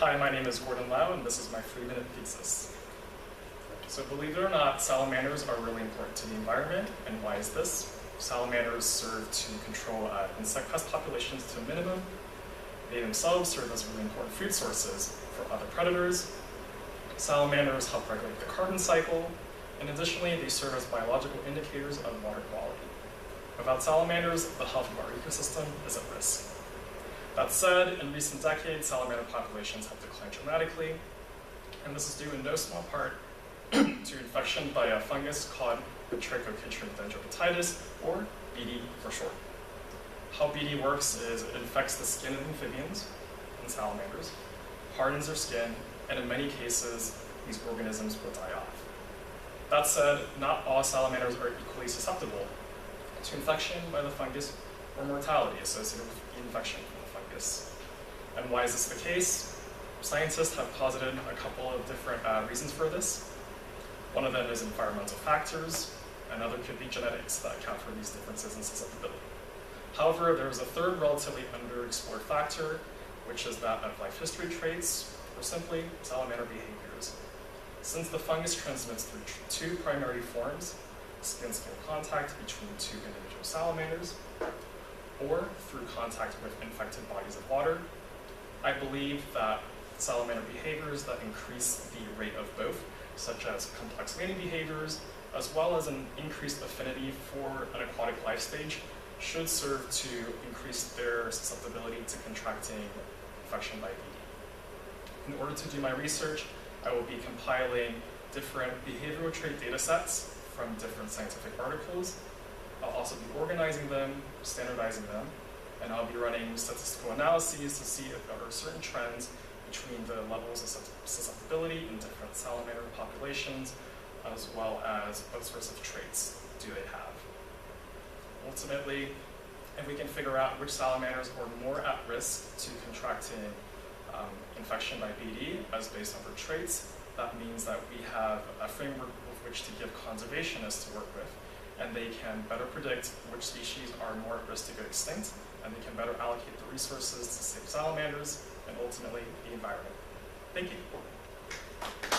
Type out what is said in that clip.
Hi, my name is Gordon Lau, and this is my 3-minute thesis. So believe it or not, salamanders are really important to the environment, and why is this? Salamanders serve to control insect pest populations to a minimum. They themselves serve as really important food sources for other predators. Salamanders help regulate the carbon cycle, and additionally, they serve as biological indicators of water quality. Without salamanders, the health of our ecosystem is at risk. That said, in recent decades, salamander populations have declined dramatically, and this is due in no small part to infection by a fungus called Trichocitrin dendropatitis, or BD for short. How BD works is it infects the skin of amphibians and salamanders, hardens their skin, and in many cases, these organisms will die off. That said, not all salamanders are equally susceptible to infection by the fungus or mortality associated with the infection from the fungus. And why is this the case? Scientists have posited a couple of different reasons for this. One of them is environmental factors. Another could be genetics that account for these differences in susceptibility. However, there is a third relatively underexplored factor, which is that of life history traits, or simply salamander behaviors. Since the fungus transmits through two primary forms, skin-skin contact between two individual salamanders, or through contact with infected bodies of water, I believe that salamander behaviors that increase the rate of both, such as complex mating behaviors, as well as an increased affinity for an aquatic life stage, should serve to increase their susceptibility to contracting infection by BD. In order to do my research, I will be compiling different behavioral trait data sets from different scientific articles. I'll also be organizing them, standardizing them, and I'll be running statistical analyses to see if there are certain trends between the levels of susceptibility in different salamander populations, as well as what sorts of traits do they have. Ultimately, if we can figure out which salamanders are more at risk to contracting infection by BD as based on their traits, that means that we have a framework with which to give conservationists to work with, and they can better predict which species are more at risk to go extinct, and they can better allocate the resources to save salamanders and ultimately the environment. Thank you.